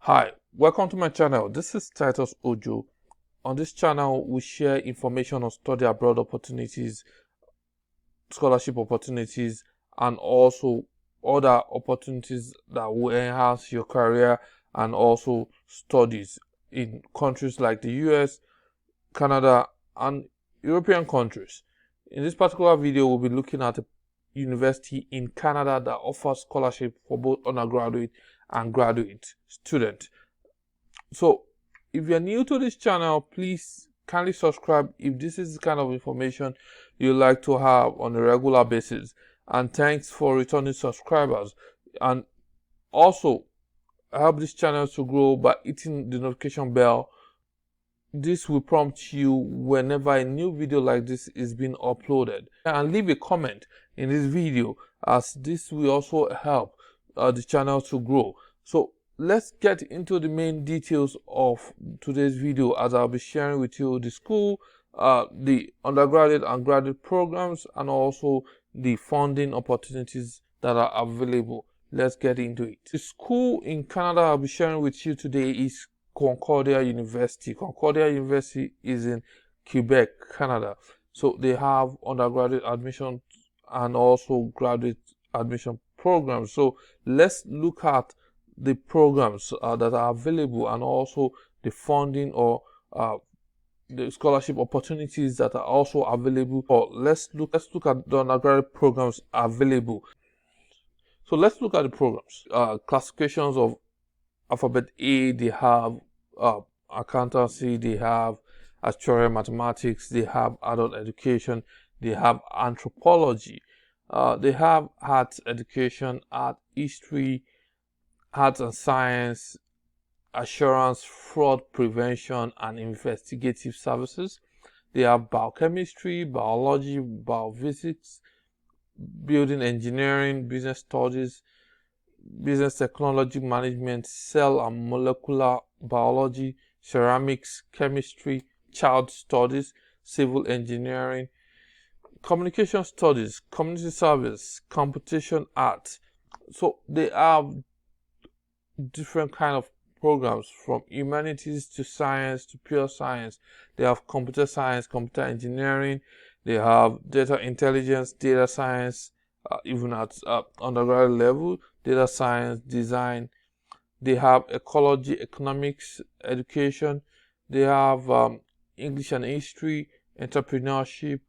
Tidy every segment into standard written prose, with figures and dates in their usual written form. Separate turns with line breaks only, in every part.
Hi, welcome to my channel. This is Titus Ojo. On this channel, we share information on study abroad opportunities, scholarship opportunities, and also other opportunities that will enhance your career and also studies in countries like the US, Canada, and European countries. In this particular video, we'll be looking at a university in Canada that offers scholarship for both undergraduate and graduate students. So if you're new to this channel, please kindly subscribe if this is the kind of information you like to have on a regular basis. And thanks for returning subscribers. And also help this channel to grow by hitting the notification bell. This will prompt you whenever a new video like this is being uploaded. And leave a comment in this video, as this will also help the channel to grow. So let's get into the main details of today's video, as I'll be sharing with you the school, the undergraduate and graduate programs, and also the funding opportunities that are available. Let's get into it. The school in Canada I'll be sharing with you today is Concordia University. Concordia University is in Quebec, Canada. So they have undergraduate admission and also graduate admission programs. So let's look at the programs that are available and also the funding or the scholarship opportunities that are also available. Or let's look at the undergraduate programs available. So let's look at the programs. Classifications of alphabet A, they have accountancy, they have actuarial mathematics, they have adult education, they have anthropology, they have arts education, art history, arts and science, assurance, fraud prevention, and investigative services. They have biochemistry, biology, biophysics, building engineering, business studies, business technology management, cell and molecular biology, ceramics, chemistry, child studies, civil engineering, communication studies, community service, computation art. So they have different kind of programs, from humanities to science to pure science. They have computer science, computer engineering, they have data intelligence, data science, even at undergraduate level, data science, design. They have ecology, economics, education. They have English and history, entrepreneurship,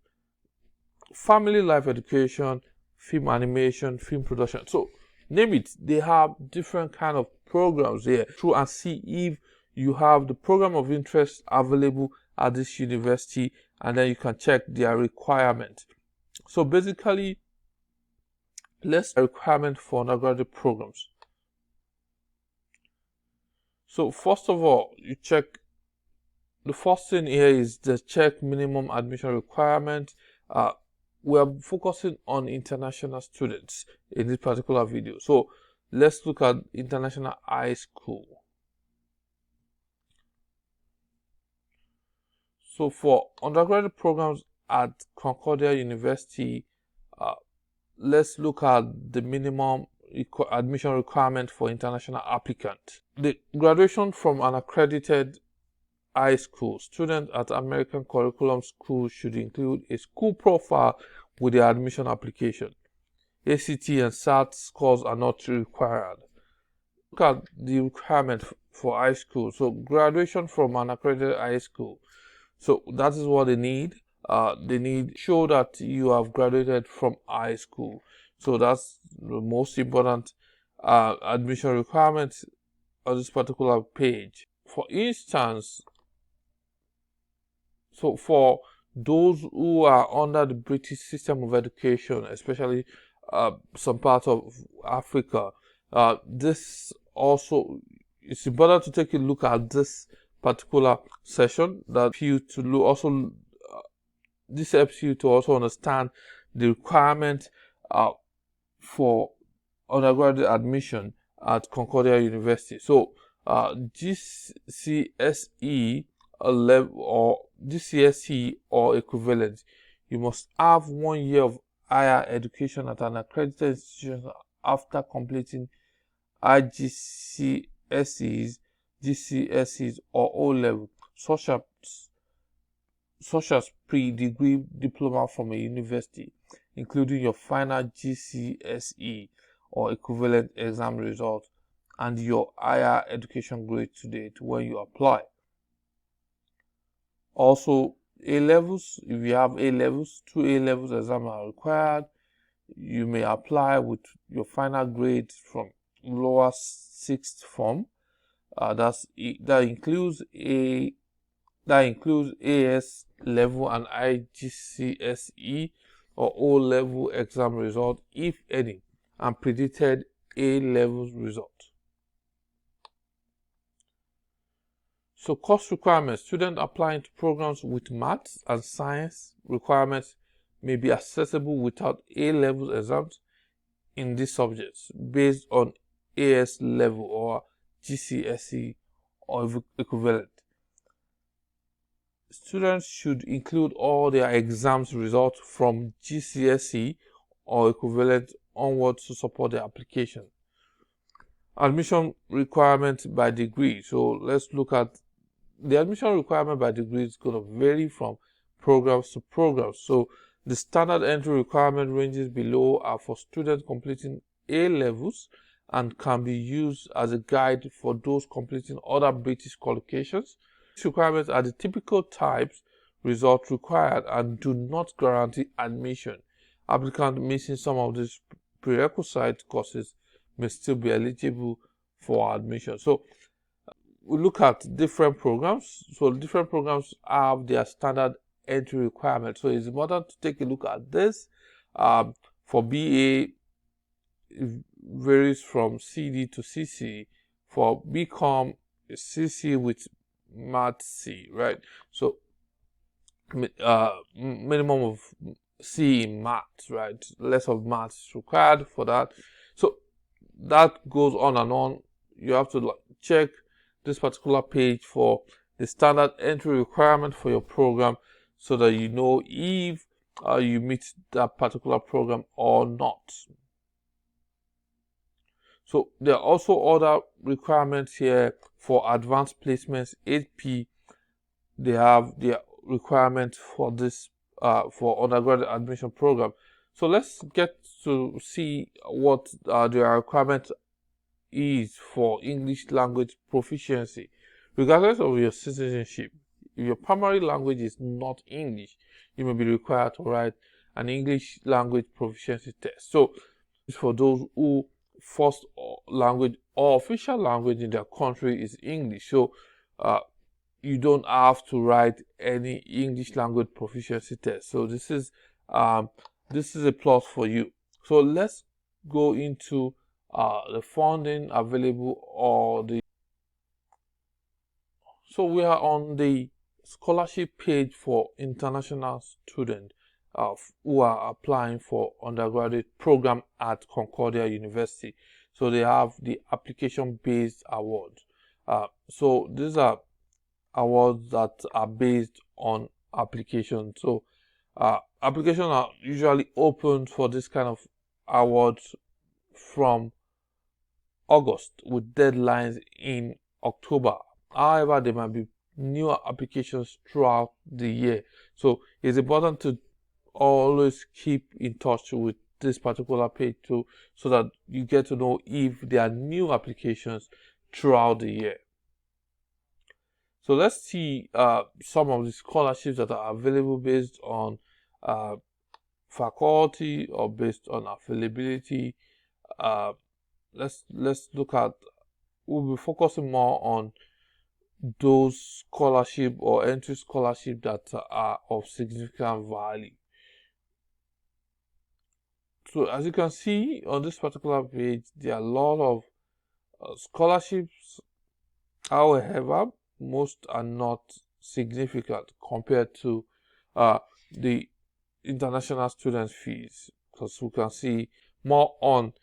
family life education, film animation, film production. So name it, they have different kind of programs here. Through and see if you have the program of interest available at this university, and then you can check their requirement. So basically, let's requirement for undergraduate programs. So first of all, you check, the first thing here is the check minimum admission requirement. We are focusing on international students in this particular video. So let's look at international high school. So for undergraduate programs at Concordia University, let's look at the minimum admission requirement for international applicant. The graduation from an accredited high school student at American curriculum school should include a school profile with the admission application. ACT and SAT scores are not required. Look at the requirement for high school. So graduation from an accredited high school. So that is what they need. They need show that you have graduated from high school. So that's the most important admission requirement on this particular page. For instance, so for those who are under the British system of education, especially some parts of Africa, this also, it's important to take a look at this particular session. That you to look also, this helps you to also understand the requirement for undergraduate admission at Concordia University. So GCSE level or GCSE or equivalent, you must have 1 year of higher education at an accredited institution after completing IGCSE SEs, GCSEs, or O-level, such as pre-degree diploma from a university, including your final GCSE or equivalent exam result and your higher education grade to date when you apply. Also, A-levels, if you have A-levels, 2 A-levels exams are required. You may apply with your final grade from lower sixth form. That includes AS level and IGCSE or O level exam result, if any, and predicted A levels result. So course requirements. Students applying to programs with maths and science requirements may be accessible without A-level exams in these subjects based on AS level or GCSE or equivalent. Students should include all their exams results from GCSE or equivalent onwards to support their application. Admission requirement by degree. So let's look at the admission requirement by degree is going to vary from programs to programs. So the standard entry requirement ranges below are for students completing A levels and can be used as a guide for those completing other British qualifications. These requirements are the typical types results required and do not guarantee admission. Applicants missing some of these prerequisite courses may still be eligible for admission. So we look at different programs. So different programs have their standard entry requirements. So it's important to take a look at this. For BA, it varies from CD to CC. For BCom, CC with Math C, right? So minimum of C in maths, right? Less of maths required for that. So that goes on and on. You have to check this particular page for the standard entry requirement for your program so that you know if you meet that particular program or not. So there are also other requirements here for advanced placements 8P. They have their requirements for this for undergraduate admission program. So let's get to see what their requirement is for English language proficiency. Regardless of your citizenship, if your primary language is not English, you may be required to write an English language proficiency test. So it's for those who first language or official language in their country is English. So you don't have to write any English language proficiency test. So this is a plus for you. So let's go into the funding available or the. So we are on the scholarship page for international students who are applying for undergraduate program at Concordia University. So they have the application-based awards. So these are awards that are based on application. So applications are usually open for this kind of awards from August with deadlines in October. However, there might be new applications throughout the year. So it's important to always keep in touch with this particular page too, so that you get to know if there are new applications throughout the year. So let's see some of the scholarships that are available based on faculty or based on availability. Let's look at. We'll be focusing more on those scholarship or entry scholarship that are of significant value. So as you can see on this particular page, there are a lot of scholarships. However, most are not significant compared to the international student fees, because we can see more on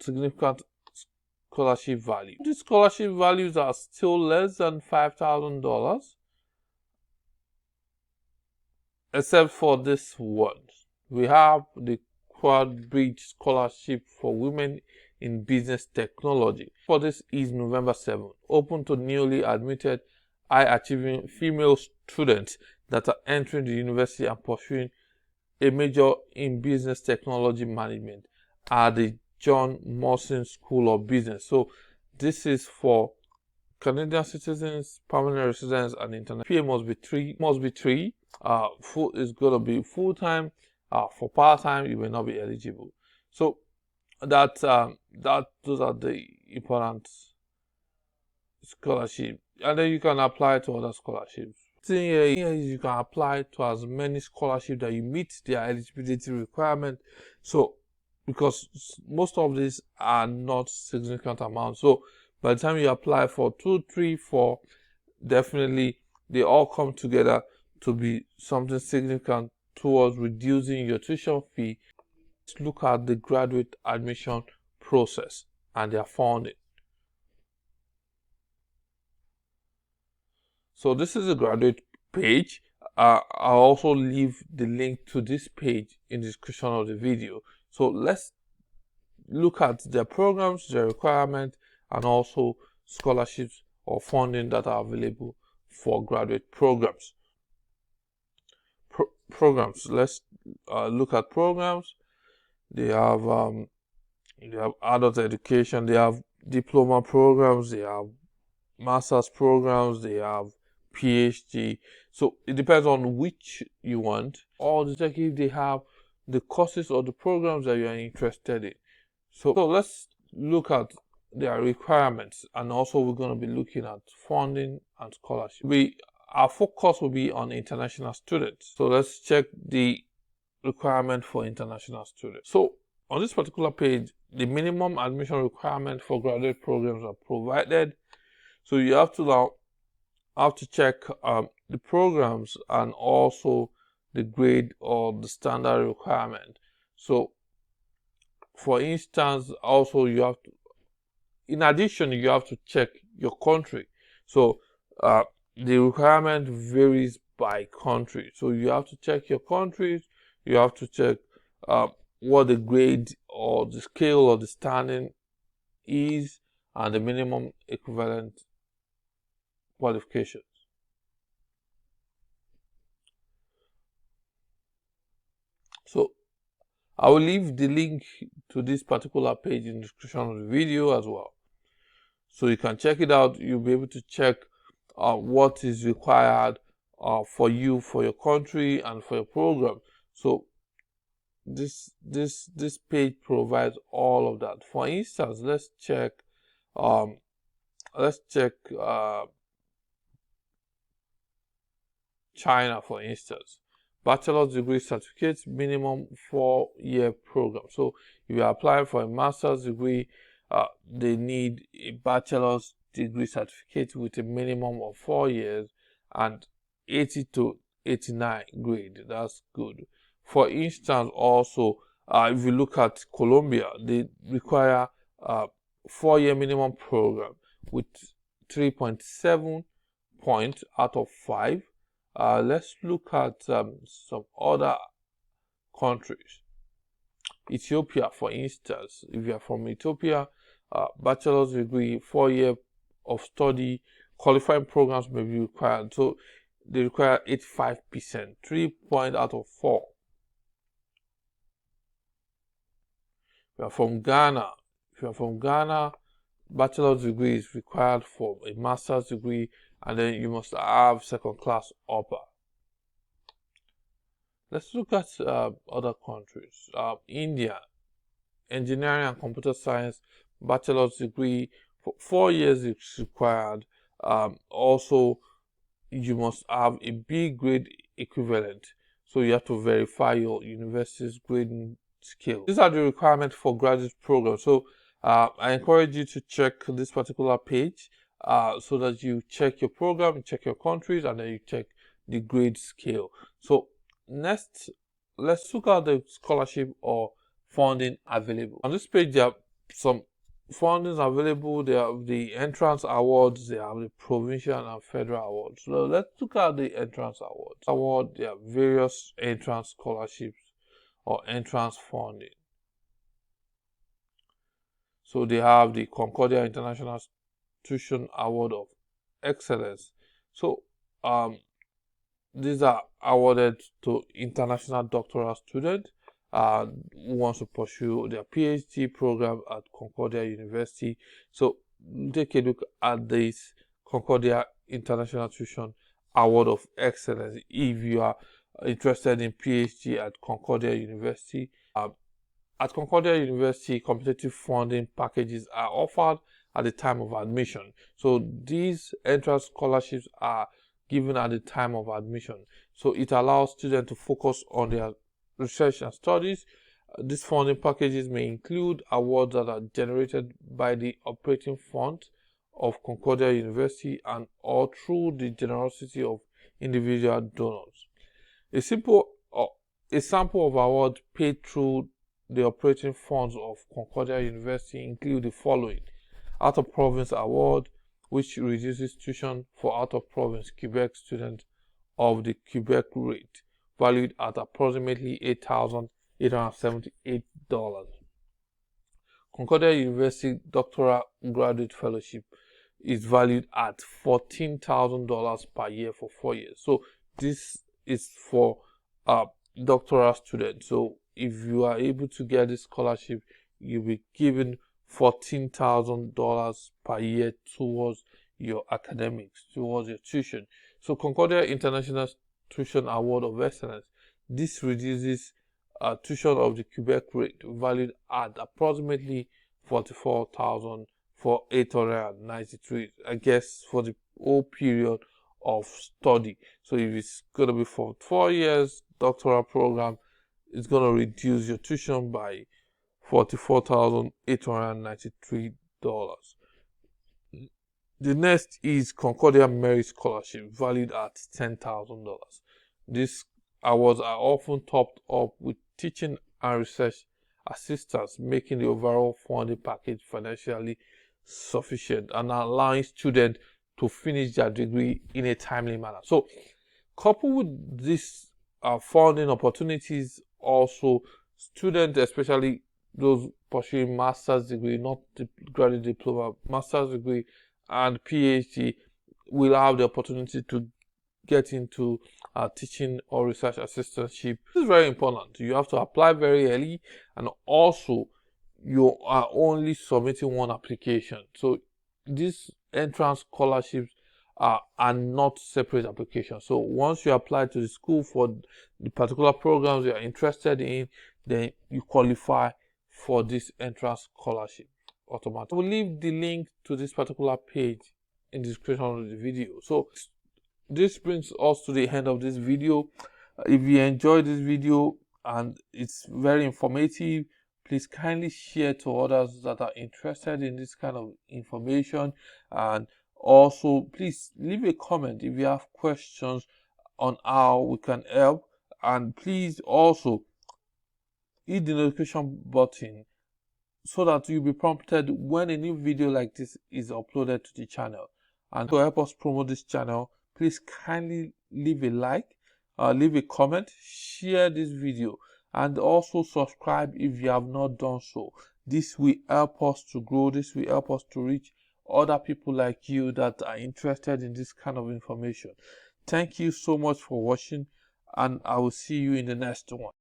significant scholarship value. These scholarship values are still less than $5,000, except for this one. We have the Quad Bridge Scholarship for women in business technology. For this is November 7th, open to newly admitted high-achieving female students that are entering the university and pursuing a major in business technology management at the John Morrison School of Business. So this is for Canadian citizens, permanent residents, and international. PA must be three. Full is going to be full time. For part time, you will not be eligible. So those are the important scholarships, and then you can apply to other scholarships. The thing here is you can apply to as many scholarships that you meet their eligibility requirement. So because most of these are not significant amounts, so by the time you apply for 2, 3, 4, definitely they all come together to be something significant towards reducing your tuition fee. Let's look at the graduate admission process and their funding. So this is a graduate page. I'll also leave the link to this page in the description of the video. So let's look at their programs, their requirements, and also scholarships or funding that are available for graduate programs. Programs. Let's look at programs. They have adult education. They have diploma programs. They have master's programs. They have PhD. So it depends on which you want, or check if they have the courses or the programs that you are interested in. So let's look at their requirements, and also we're going to be looking at funding and scholarship. Our focus will be on international students. So let's check the requirement for international students. So on this particular page, the minimum admission requirement for graduate programs are provided. So you have to check the programs and also the grade or the standard requirement. So for instance, also you have to, in addition, you have to check your country. So the requirement varies by country. So you have to check your countries. You have to check what the grade or the scale or the standing is, and the minimum equivalent qualifications. So I will leave the link to this particular page in the description of the video as well, so you can check it out. You'll be able to check what is required for you, for your country, and for your program. So this page provides all of that. For instance, let's check China, for instance. Bachelor's degree certificate, minimum 4-year program. So if you apply for a master's degree, they need a bachelor's degree certificate with a minimum of 4 years and 80 to 89 grade. That's good. For instance, also, if you look at Colombia, they require a 4-year minimum program with 3.7 points out of 5. Let's look at some other countries. Ethiopia, for instance, if you are from Ethiopia, bachelor's degree, 4-year of study, qualifying programs may be required. So they require 85%, 3 points out of 4. If you are from Ghana, bachelor's degree is required for a master's degree, and then you must have second class upper. Let's look at other countries. India, engineering and computer science, bachelor's degree for 4 years is required. Also, you must have a B grade equivalent. So you have to verify your university's grading scale. These are the requirements for graduate programs. So I encourage you to check this particular page so that you check your program, you check your countries, and then you check the grade scale. So next, let's look at the scholarship or funding available. On this page, there are some fundings available. They have the entrance awards, they have the provincial and federal awards. So let's look at the entrance awards. There are various entrance scholarships or entrance funding. So they have the Concordia International Tuition Award of Excellence. So these are awarded to international doctoral students who want to pursue their PhD program at Concordia University. So take a look at this Concordia International Tuition Award of Excellence if you are interested in PhD at Concordia University. At Concordia University, competitive funding packages are offered at the time of admission. So these entrance scholarships are given at the time of admission. So it allows students to focus on their research and studies. These funding packages may include awards that are generated by the operating fund of Concordia University and or through the generosity of individual donors. A sample of awards paid through the operating funds of Concordia University include the following: Out of Province Award, which reduces tuition for out-of-province Quebec students of the Quebec rate, valued at approximately $8,878. Concordia University Doctoral Graduate Fellowship is valued at $14,000 per year for 4 years. So this is for doctoral students. So if you are able to get this scholarship, you'll be given $14,000 per year towards your academics, towards your tuition. So Concordia International Tuition Award of Excellence, this reduces tuition of the Quebec rate, valued at approximately $44,893, I guess, for the whole period of study. So if it's going to be for 4 years doctoral program, it's going to reduce your tuition by $44,893. The next is Concordia Merit Scholarship, valued at $10,000. These awards are often topped up with teaching and research assistance, making the overall funding package financially sufficient and allowing students to finish their degree in a timely manner. So, coupled with these funding opportunities, also students, especially those pursuing master's degree, not the graduate diploma, master's degree and PhD, will have the opportunity to get into teaching or research assistantship. This is very important. You have to apply very early, and also you are only submitting one application. So these entrance scholarships are not separate applications. So once you apply to the school for the particular programs you are interested in, then you qualify for this entrance scholarship automatically. We'll leave the link to this particular page in the description of the video. So this brings us to the end of this video. If you enjoyed this video and it's very informative, please kindly share to others that are interested in this kind of information, and also please leave a comment if you have questions on how we can help, and please also hit the notification button so that you'll be prompted when a new video like this is uploaded to the channel. And to help us promote this channel, please kindly leave a like, leave a comment, share this video, and also subscribe if you have not done so. This will help us to grow. This will help us to reach other people like you that are interested in this kind of information. Thank you so much for watching, and I will see you in the next one.